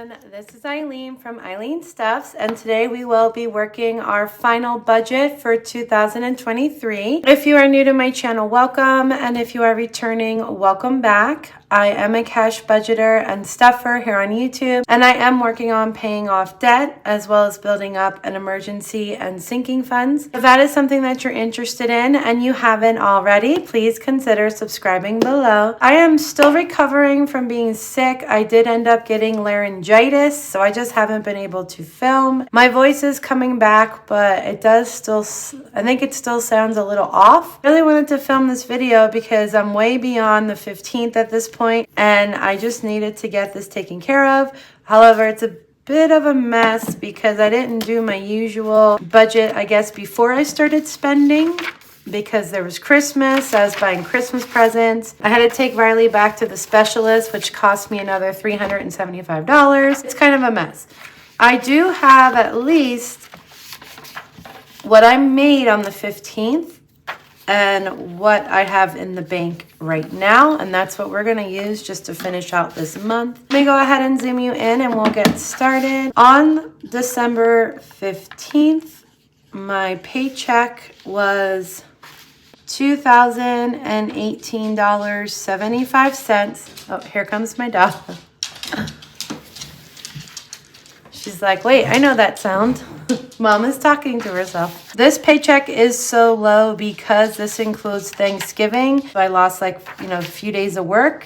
This is Eileen from Eileen Stuffs, and today we will be working our final budget for 2023. If you are new to my channel, welcome, and if you are returning, welcome back. I am a cash budgeter and stuffer here on YouTube, and I am working on paying off debt as well as building up an emergency and sinking funds. If that is something that you're interested in and you haven't already, please consider subscribing below. I am still recovering from being sick. I did end up getting laryngitis, so I just haven't been able to film. My voice is coming back, but it does still, I think it still sounds a little off. I really wanted to film this video because I'm way beyond the 15th at this point, and I just needed to get this taken care of. However, it's a bit of a mess because I didn't do my usual budget, I guess, before I started spending. Because there was Christmas, I was buying Christmas presents. I had to take Riley back to the specialist, which cost me another $375. It's kind of a mess. I do have at least what I made on the 15th and what I have in the bank right now, and that's what we're gonna use just to finish out this month. Let me go ahead and zoom you in and we'll get started. On December 15th, my paycheck was $2,018.75. Oh, here comes my dog. She's like, wait, I know that sound. Mom is talking to herself. This paycheck is so low because this includes Thanksgiving. So I lost a few days of work.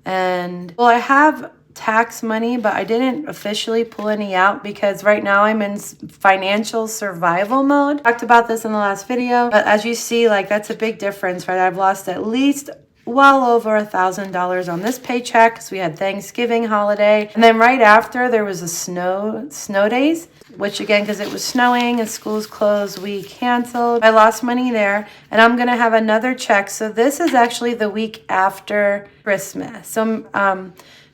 And well, I have tax money, but I didn't officially pull any out because right now I'm in financial survival mode. Talked about this in the last video, but as you see, that's a big difference, right? I've lost at least well over $1,000 on this paycheck because we had Thanksgiving holiday, and then right after there was a snow days, which again, because it was snowing and schools closed, we canceled. I lost money there, and I'm gonna have another check. So this is actually the week after Christmas. So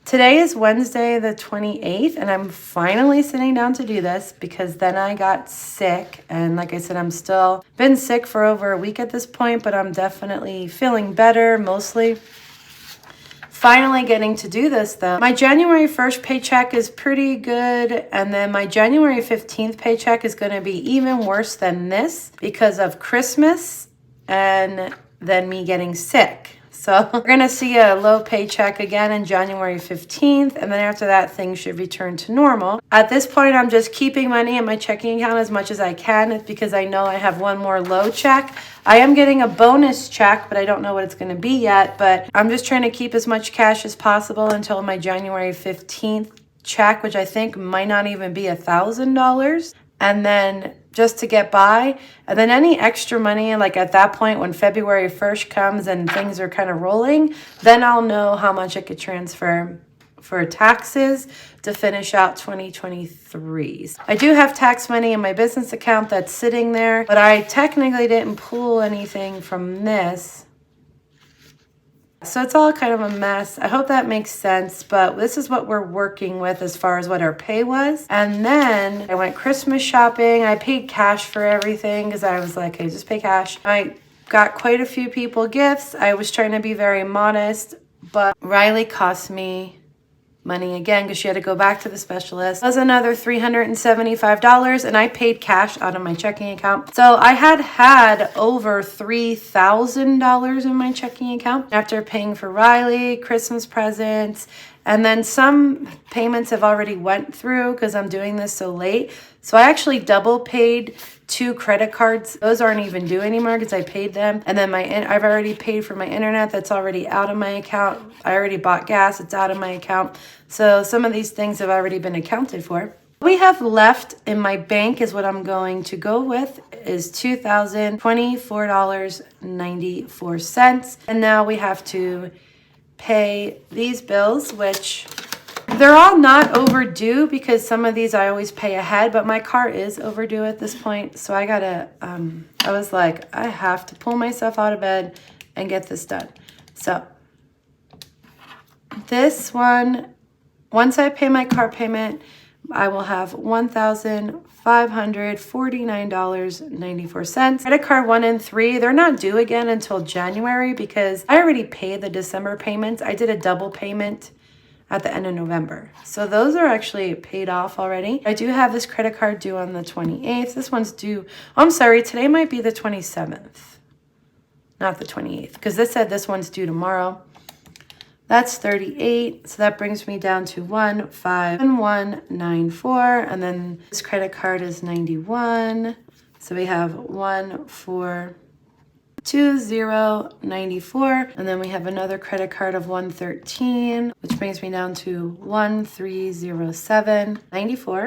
today is Wednesday the 28th, and I'm finally sitting down to do this because then I got sick. And like I said, I'm still been sick for over a week at this point, but I'm definitely feeling better, mostly. Finally getting to do this though. My January 1st paycheck is pretty good, and then my January 15th paycheck is gonna be even worse than this because of Christmas and then me getting sick. So we're going to see a low paycheck again in January 15th. And then after that, things should return to normal. At this point, I'm just keeping money in my checking account as much as I can. It's because I know I have one more low check. I am getting a bonus check, but I don't know what it's going to be yet. But I'm just trying to keep as much cash as possible until my January 15th check, which I think might not even be $1,000. And then just to get by, and then any extra money, at that point when February 1st comes and things are kind of rolling, then I'll know how much I could transfer for taxes to finish out 2023. I do have tax money in my business account that's sitting there, but I technically didn't pull anything from this. So it's all kind of a mess. I hope that makes sense, but this is what we're working with as far as what our pay was. And then I went Christmas shopping. I paid cash for everything because I was like, hey, just pay cash. I got quite a few people gifts. I was trying to be very modest, but Riley cost me money again because she had to go back to the specialist. That was another $375, and I paid cash out of my checking account. So I had over $3,000 in my checking account after paying for Riley, Christmas presents, and then some payments have already went through because I'm doing this so late. So I actually double paid 2 credit cards. Those aren't even due anymore because I paid them. And then I've already paid for my internet. That's already out of my account. I already bought gas. It's out of my account. So some of these things have already been accounted for. What we have left in my bank is what I'm going to go with is $2,024.94. And now we have to pay these bills, which they're all not overdue because some of these I always pay ahead, but my car is overdue at this point. So I gotta, I was like, I have to pull myself out of bed and get this done. So this one, once I pay my car payment, I will have $1,549.94. Credit card 1 and 3, they're not due again until January because I already paid the December payments. I did a double payment at the end of November. So those are actually paid off already. I do have this credit card due on the 28th. This one's due, oh, I'm sorry, today might be the 27th, not the 28th, because this said this one's due tomorrow. That's 38, so that brings me down to 15194, and then this credit card is 91. So we have 142094, and then we have another credit card of 113, which brings me down to 130794.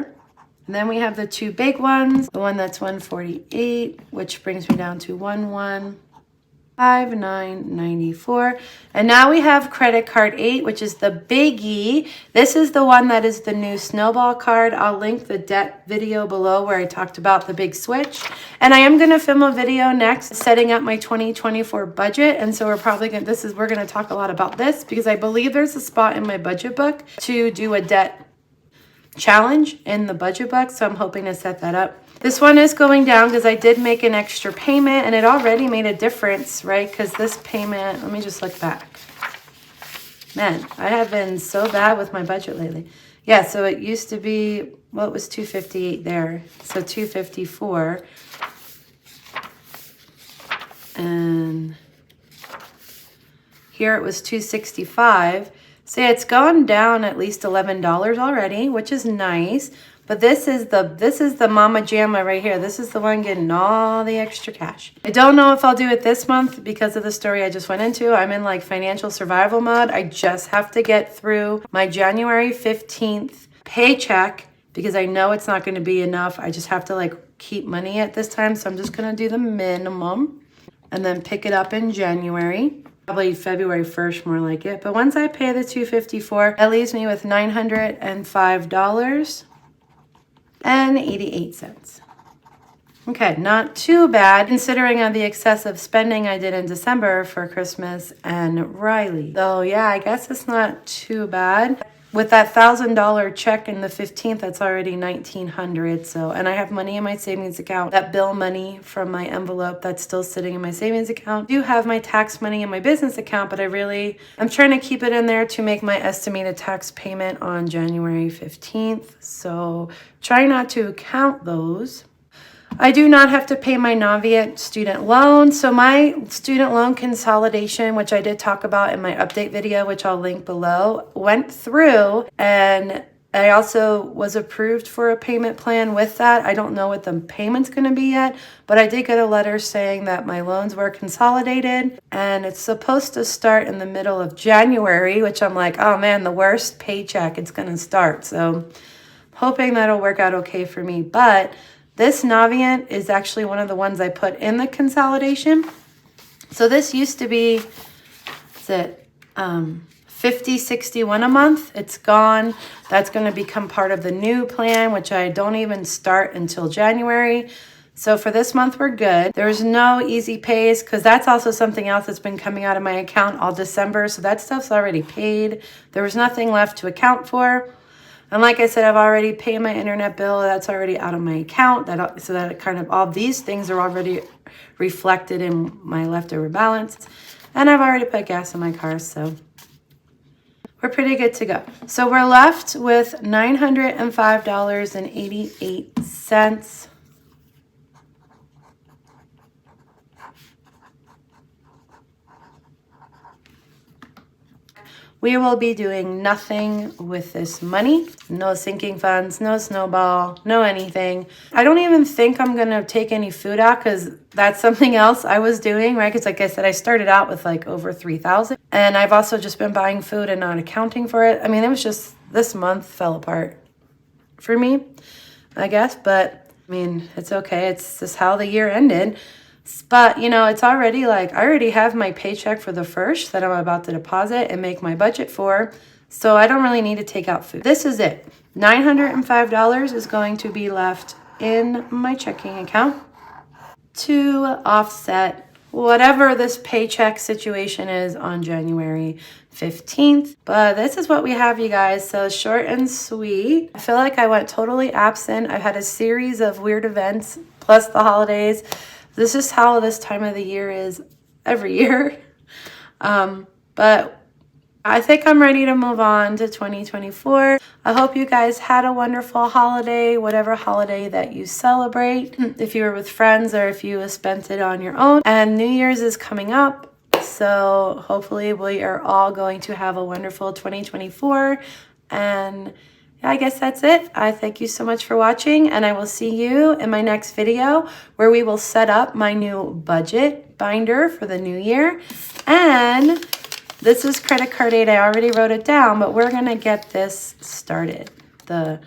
And then we have the two big ones, the one that's 148, which brings me down to 115994. And now we have credit card 8, which is the biggie. This is the one that is the new Snowball card. I'll link the debt video below where I talked about the big switch. And I am going to film a video next setting up my 2024 budget. And so we're probably going to, we're going to talk a lot about this because I believe there's a spot in my budget book to do a debt challenge in the budget book. So I'm hoping to set that up. This one is going down because I did make an extra payment and it already made a difference, right? Because this payment, let me just look back. Man, I have been so bad with my budget lately. Yeah, so it used to be, well, it was $258 there. So $254. And here it was $265. So yeah, it's gone down at least $11 already, which is nice. But this is the mama jamma right here. This is the one getting all the extra cash. I don't know if I'll do it this month because of the story I just went into. I'm in like financial survival mode. I just have to get through my January 15th paycheck because I know it's not going to be enough. I just have to like keep money at this time. So I'm just going to do the minimum and then pick it up in January. Probably February 1st, more like it. But once I pay the $254, that leaves me with $905.88. Okay, not too bad considering the excessive spending I did in December for Christmas and Riley. So yeah, I guess it's not too bad. With that $1,000 check in the 15th, that's already $1,900. So, and I have money in my savings account. That bill money from my envelope that's still sitting in my savings account. I do have my tax money in my business account, but I'm trying to keep it in there to make my estimated tax payment on January 15th. So try not to count those. I do not have to pay my Navient student loan. So my student loan consolidation, which I did talk about in my update video, which I'll link below, went through, and I also was approved for a payment plan with that. I don't know what the payment's going to be yet, but I did get a letter saying that my loans were consolidated and it's supposed to start in the middle of January, which I'm like, oh man, the worst paycheck it's going to start. So hoping that'll work out okay for me. But this Navient is actually one of the ones I put in the consolidation. So this used to be, $50.61 a month. It's gone. That's going to become part of the new plan, which I don't even start until January. So for this month, we're good. There's no easy pays because that's also something else that's been coming out of my account all December. So that stuff's already paid. There was nothing left to account for. And like I said, I've already paid my internet bill. That's already out of my account. So that kind of all these things are already reflected in my leftover balance. And I've already put gas in my car, so we're pretty good to go. So we're left with $905.88. We will be doing nothing with this money. No sinking funds, no Snowball, no anything. I don't even think I'm going to take any food out because that's something else I was doing, right? Because like I said, I started out with like over $3,000. And I've also just been buying food and not accounting for it. I mean, it was just, this month fell apart for me, I guess. But I mean, it's okay. It's just how the year ended. But, you know, it's already like, I already have my paycheck for the first that I'm about to deposit and make my budget for. So I don't really need to take out food. This is it. $905 is going to be left in my checking account to offset whatever this paycheck situation is on January 15th. But this is what we have, you guys. So short and sweet. I feel like I went totally absent. I've had a series of weird events plus the holidays. This is how this time of the year is every year. But I think I'm ready to move on to 2024. I hope you guys had a wonderful holiday, whatever holiday that you celebrate. If you were with friends or if you spent it on your own. And New Year's is coming up. So hopefully we are all going to have a wonderful 2024. And yeah, I guess that's it. I thank you so much for watching, and I will see you in my next video where we will set up my new budget binder for the new year. And this is credit card aid. I already wrote it down, but we're going to get this started. The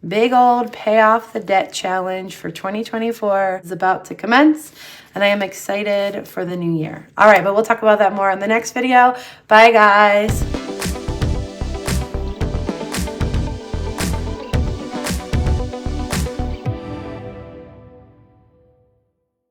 big old Pay Off the Debt challenge for 2024 is about to commence, and I am excited for the new year. All right, but we'll talk about that more in the next video. Bye, guys.